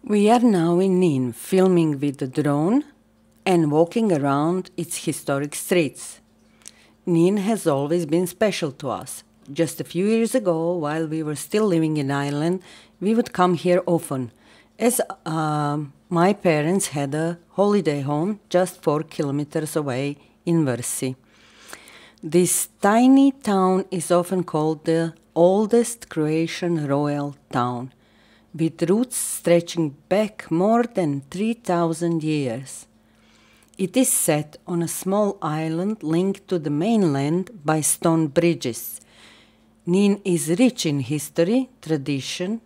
We are now in NIN, filming with the drone and walking around its historic streets. NIN has always been special to us. Just a few years ago, while we were still living in Ireland, we would come here often, as my parents had a holiday home just 4 kilometers away in Vrsi. This tiny town is often called the oldest Croatian royal town, with roots stretching back more than 3,000 years. It is set on a small island linked to the mainland by stone bridges. NIN is rich in history, tradition,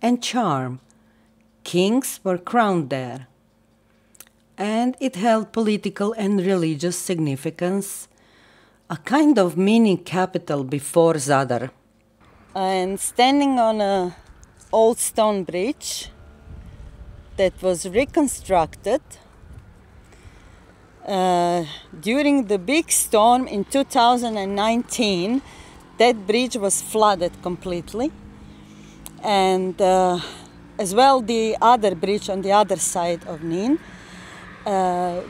and charm. Kings were crowned there, and it held political and religious significance, a kind of mini capital before Zadar. And standing on a old stone bridge that was reconstructed during the big storm in 2019. That bridge was flooded completely, and as well the other bridge on the other side of NIN.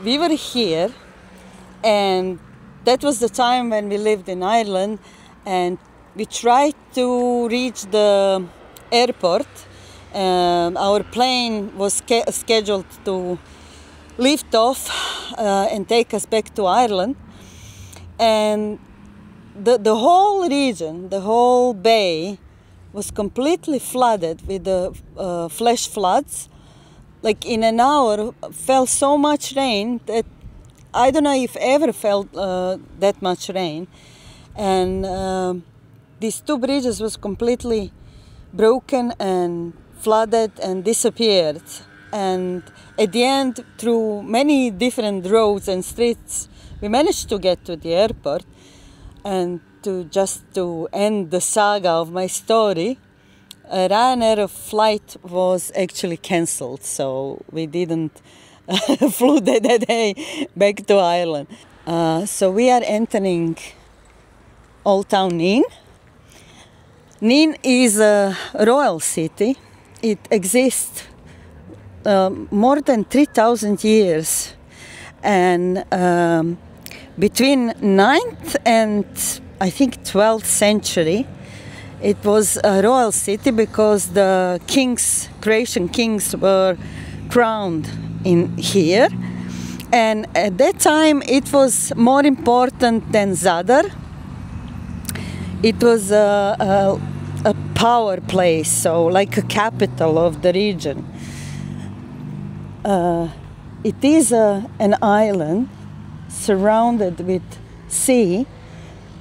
We were here, and that was the time when we lived in Ireland, and we tried to reach the airport. Our plane was scheduled to lift off and take us back to Ireland, and the whole region, the whole bay, was completely flooded with the flash floods. Like in an hour, fell so much rain that I don't know if ever felt that much rain, and these two bridges was completely broken and flooded and disappeared. And at the end, through many different roads and streets, we managed to get to the airport. And to end the saga of my story, a Ryanair flight was actually cancelled, so we didn't flew that day back to Ireland. So we are entering Old Town NIN. NIN is a royal city. It exists more than 3,000 years, and between 9th and I think 12th century, it was a royal city because the Croatian kings were crowned in here, and at that time it was more important than Zadar. It was a power place, so like a capital of the region. It is an island surrounded with sea,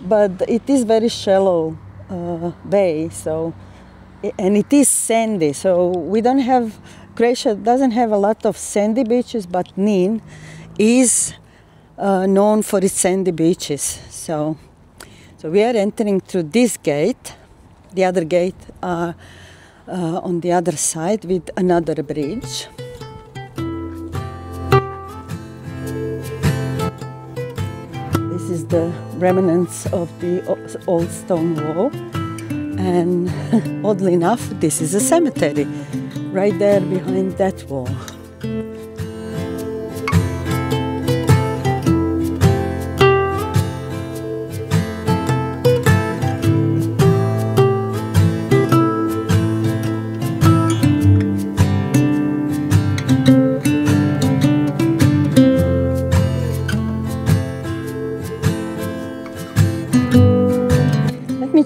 but it is very shallow bay, so, and it is sandy, so we don't have, Croatia doesn't have a lot of sandy beaches, but NIN is known for its sandy beaches. So we are entering through this gate. The other gate on the other side with another bridge. This is the remnants of the old stone wall, and oddly enough, this is a cemetery right there behind that wall.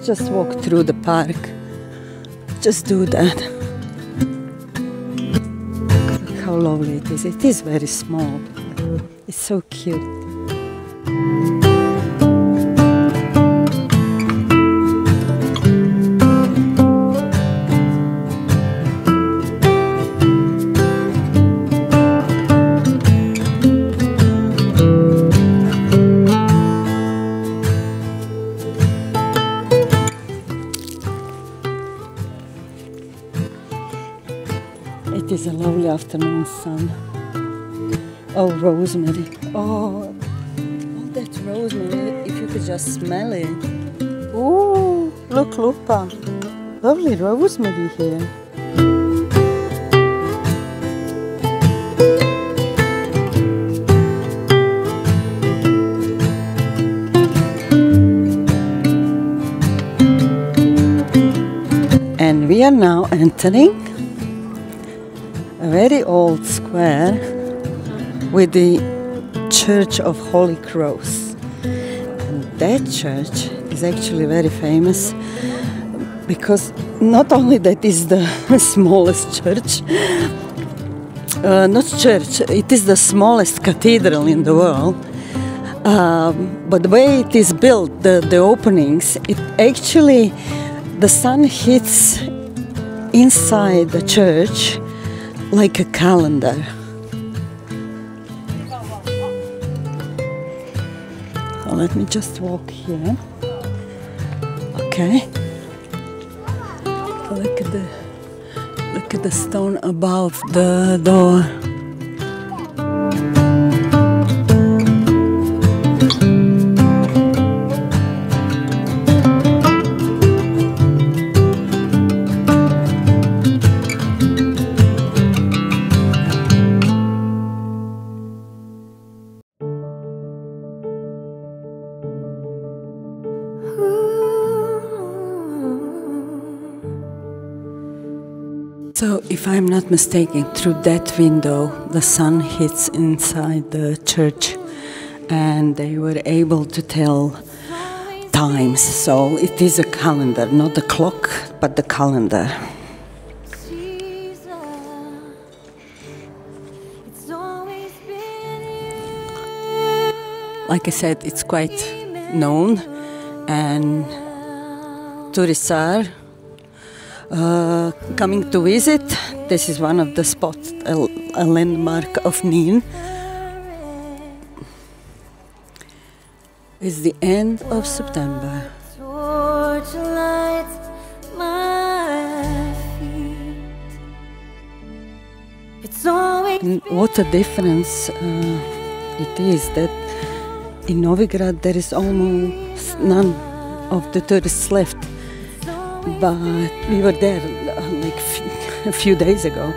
Just walk through the park. Just do that. Look how lovely it is. It is very small. It's so cute. It is a lovely afternoon sun. Oh, rosemary. Oh, that rosemary, if you could just smell it. Oh, look, Lupa. Lovely rosemary here. now entering a very old square with the Church of Holy Cross. And that church is actually very famous because not only that is the smallest church, it is the smallest cathedral in the world. But the way it is built, the openings, it actually, the sun hits inside the church like a calendar. So let me just walk here. Okay. Look at the stone above the door. So, if I'm not mistaken, through that window the sun hits inside the church and they were able to tell times. So, it is a calendar, not the clock, but the calendar. Like I said, it's quite known and tourists are coming to visit. This is one of the spots, a landmark of NIN. It's the end of September. And what a difference it is that in Novigrad there is almost none of the tourists left. But we were there like a few days ago.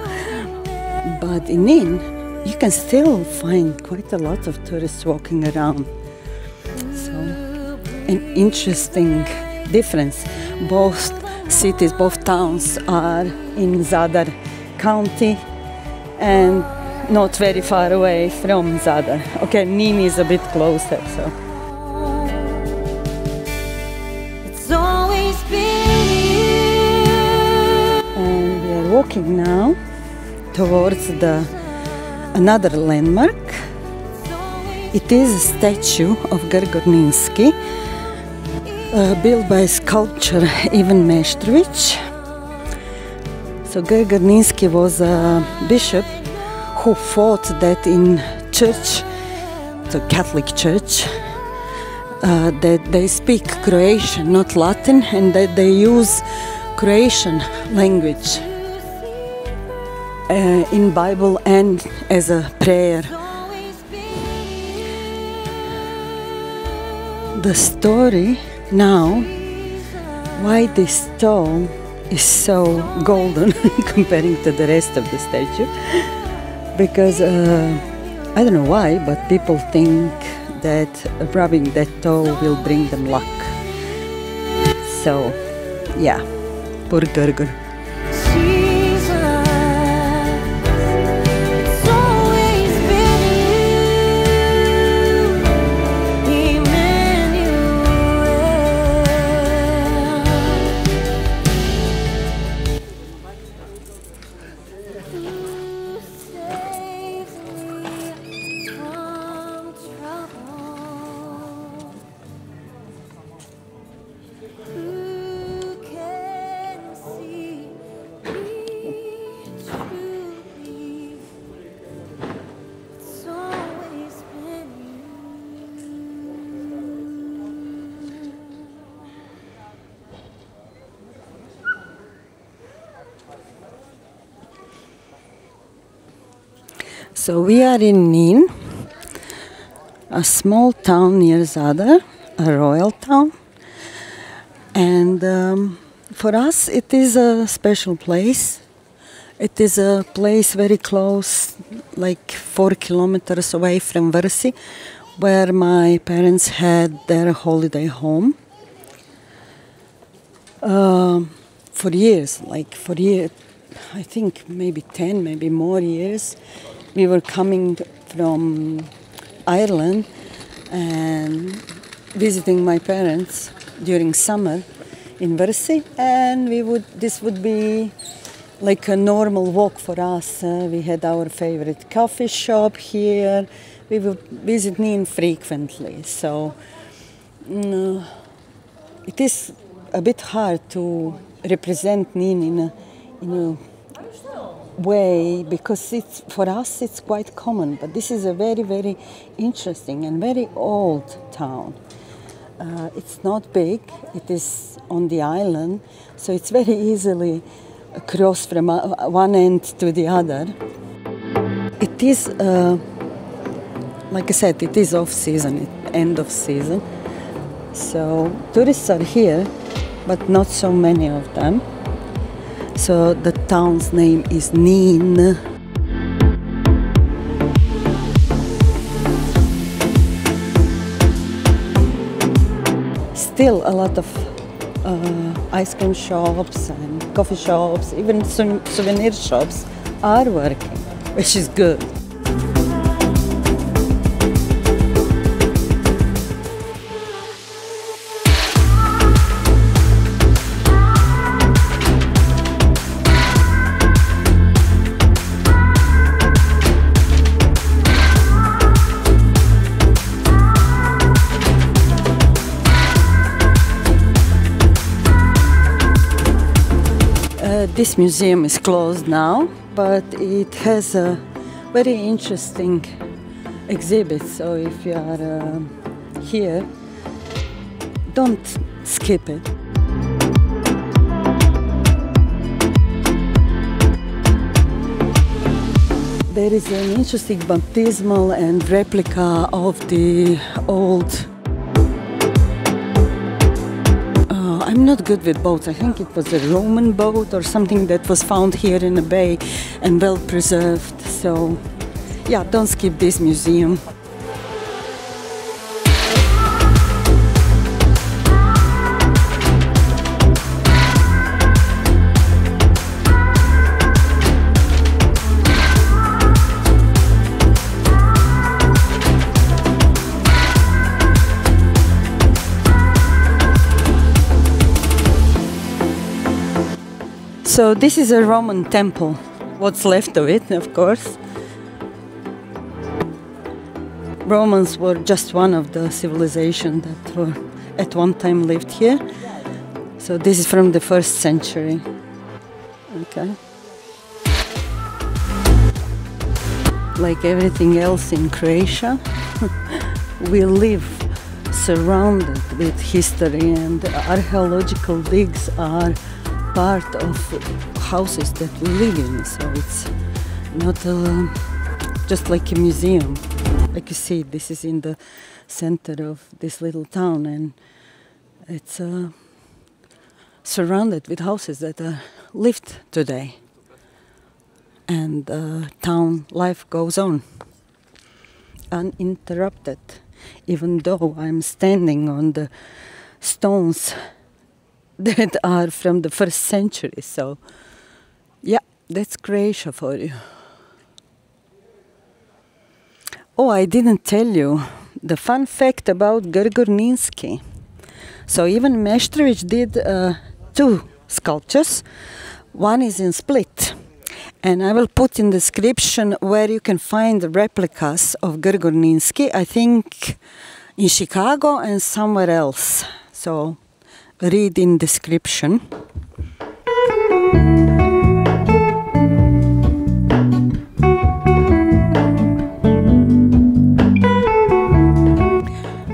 But in NIN, you can still find quite a lot of tourists walking around. So, an interesting difference. Both cities, both towns are in Zadar County and not very far away from Zadar. Okay, NIN is a bit closer, so. Walking now towards another landmark. It is a statue of Gregory, built by sculptor Ivan Meštrović. So Gregory was a bishop who fought that in church, the Catholic Church, that they speak Croatian, not Latin, and that they use Croatian language in Bible and as a prayer. The story now why this stone is so golden comparing to the rest of the statue, because I don't know why, but people think that rubbing that toe will bring them luck. So yeah, poor Gregory. So we are in NIN, a small town near Zadar, a royal town, and for us it is a special place. It is a place very close, like 4 kilometers away from Vrsi, where my parents had their holiday home. for years, I think maybe 10, maybe more years, we were coming from Ireland and visiting my parents during summer in Vrsi, and this would be like a normal walk for us. We had our favorite coffee shop here. We would visit NIN frequently, so it is a bit hard to represent NIN in a way, because for us it's quite common, but this is a very, very interesting and very old town. It's not big, it is on the island, so it's very easily cross from one end to the other. It is, like I said, it is off season, end of season, so tourists are here, but not so many of them. So the town's name is NIN. Still a lot of ice cream shops and coffee shops, even souvenir shops are working, which is good. This museum is closed now, but it has a very interesting exhibit, so if you are here, don't skip it. There is an interesting baptismal and replica of the old. I'm not good with boats. I think it was a Roman boat or something that was found here in the bay and well preserved. So, yeah, don't skip this museum. So this is a Roman temple, what's left of it, of course. Romans were just one of the civilizations that were at one time lived here. So this is from the 1st century. Okay. Like everything else in Croatia, we live surrounded with history, and archaeological digs are part of houses that we live in, so it's not just like a museum. Like you see, this is in the center of this little town, and it's surrounded with houses that are lived today, and town life goes on uninterrupted, even though I'm standing on the stones that are from the 1st century. So yeah, that's Croatia for you. Oh, I didn't tell you the fun fact about Gregory. So Ivan Meštrović did 2 sculptures. One is in Split, and I will put in the description where you can find the replicas of Gregory, I think in Chicago and somewhere else. So read in description.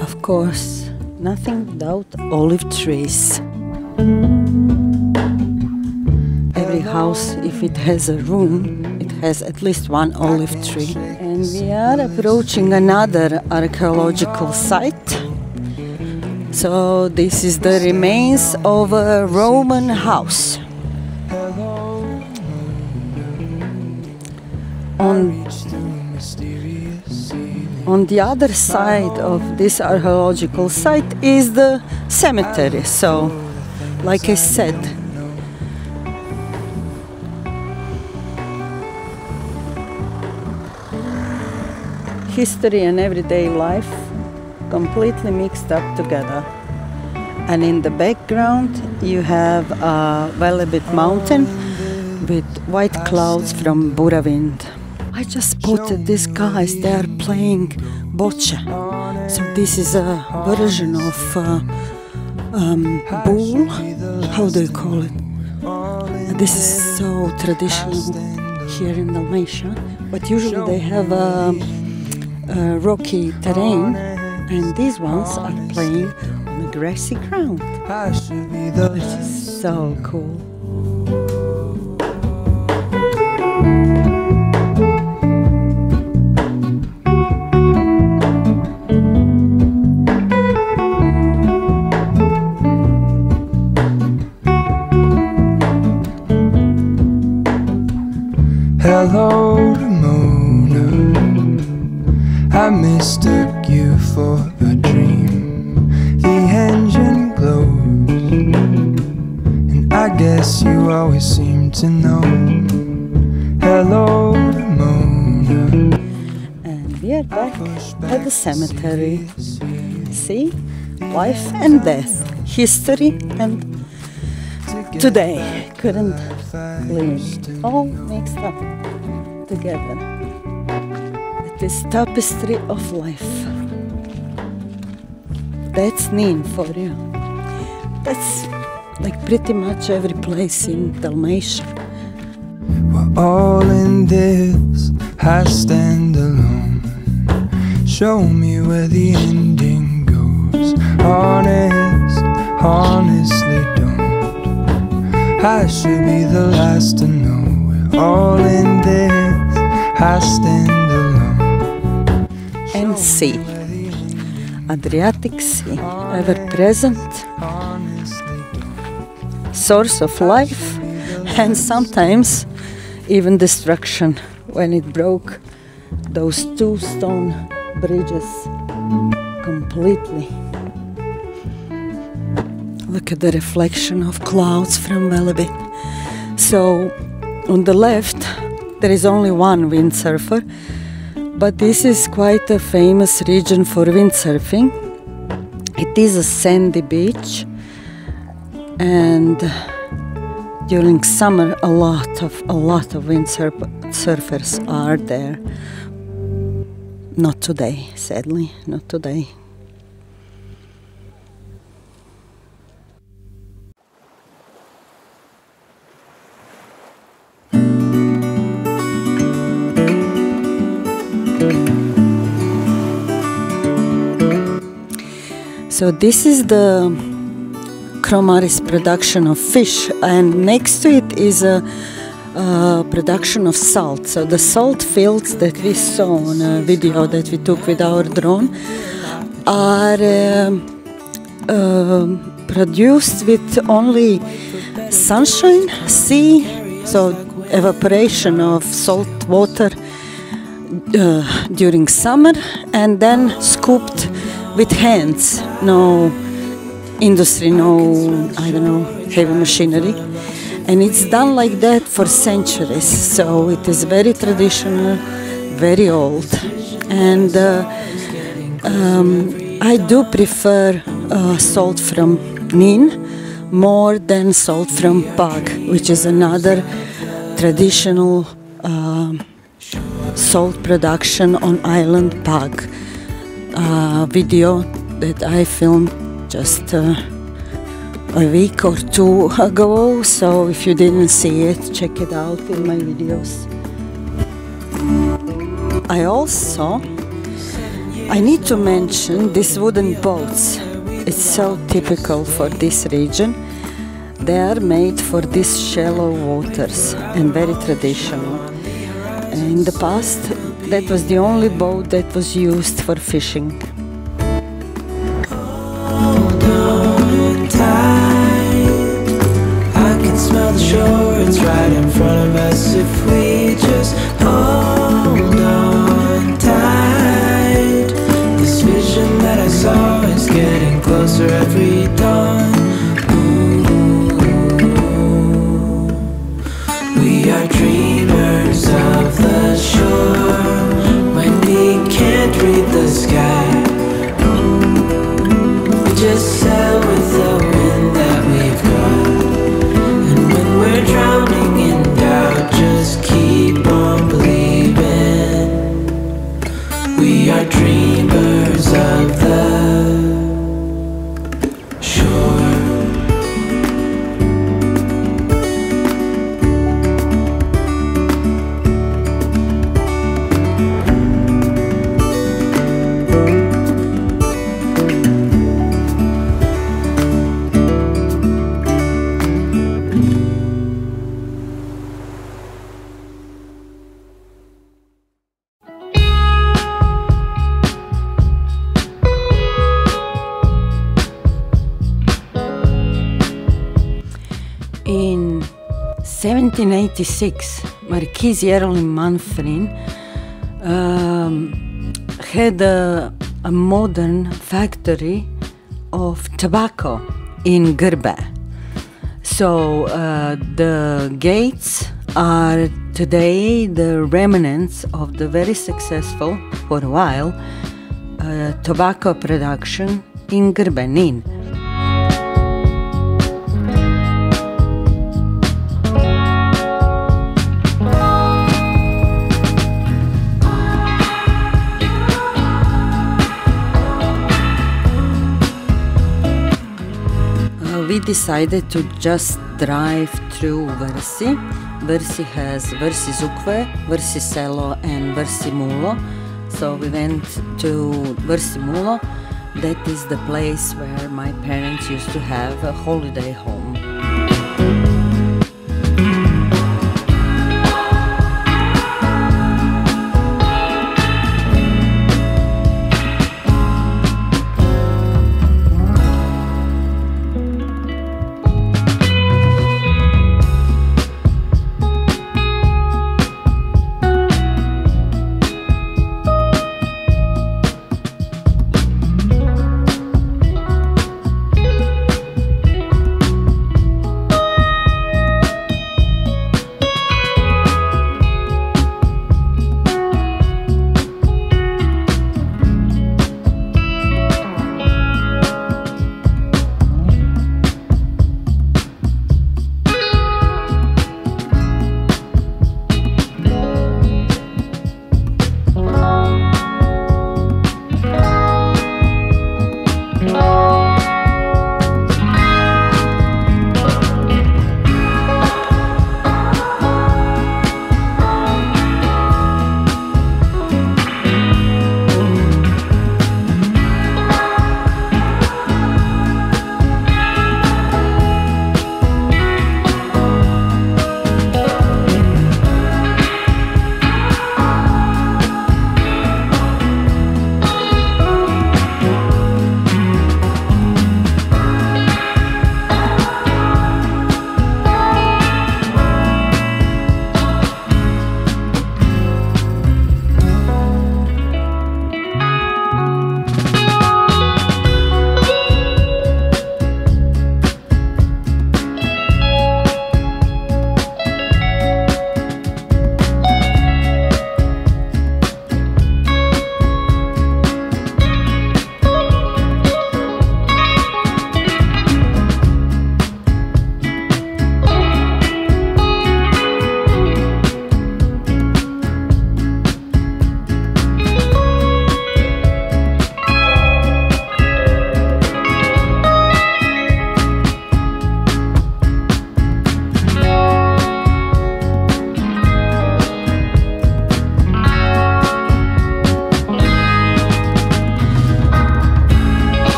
Of course, nothing without olive trees. Every house, if it has a room, it has at least one olive tree. And we are approaching another archaeological site. So this is the remains of a Roman house. On the other side of this archaeological site is the cemetery. So, like I said, history and everyday life completely mixed up together. And in the background you have a Velebit mountain with white clouds from Bura wind. I just spotted these guys, they are playing bocce. So this is a version of bull, how do you call it? This is so traditional here in Dalmatia, but usually they have a rocky terrain, and these ones are playing on a grassy ground, which is so cool. Hello, Ramona. I mistook you for a dream. The engine glows, and I guess you always seem to know. Hello, Ramona. And we are back at the cemetery. See? Life and death, history and today. Couldn't believe it. All mixed up together. It is tapestry of life. That's NIN for you. That's like pretty much every place in Dalmatia. We're all in this, I stand alone. Show me where the ending goes. Honestly don't. I should be the last to know. We're all in this, I stand alone. And sea. Adriatic Sea, ever present, source of life, and sometimes even destruction when it broke those two stone bridges completely. Look at the reflection of clouds from Velebit. So on the left there is only one windsurfer, but this is quite a famous region for windsurfing. It is a sandy beach, and during summer a lot of windsurfers are there. Not today, sadly, not today. So this is the Cromaris production of fish, and next to it is a production of salt. So the salt fields that we saw on a video that we took with our drone are produced with only sunshine, sea, so evaporation of salt water during summer, and then scooped with hands, no industry, no, I don't know, heavy machinery. And it's done like that for centuries, so it is very traditional, very old. And I do prefer salt from NIN more than salt from Pag, which is another traditional salt production on island Pag. Video that I filmed just a week or two ago, so if you didn't see it, check it out in my videos. I need to mention these wooden boats. It's so typical for this region. They are made for these shallow waters and very traditional. In the past, that was the only boat that was used for fishing. Hold on tight, I can smell the shore, it's right in front of us. If we just hold on tight, this vision that I saw is getting closer every dawn. Ooh, we are dreamers of the shore. When we can't 1786, Marquis Jerolim Manfrin had a modern factory of tobacco in Grbe. So the gates are today the remnants of the very successful, for a while, tobacco production in Grbe, NIN. We decided to just drive through Vrsi. Vrsi has Vrsi Zukve, Vrsi Selo and Vrsi Mulo. So we went to Vrsi Mulo. That is the place where my parents used to have a holiday home.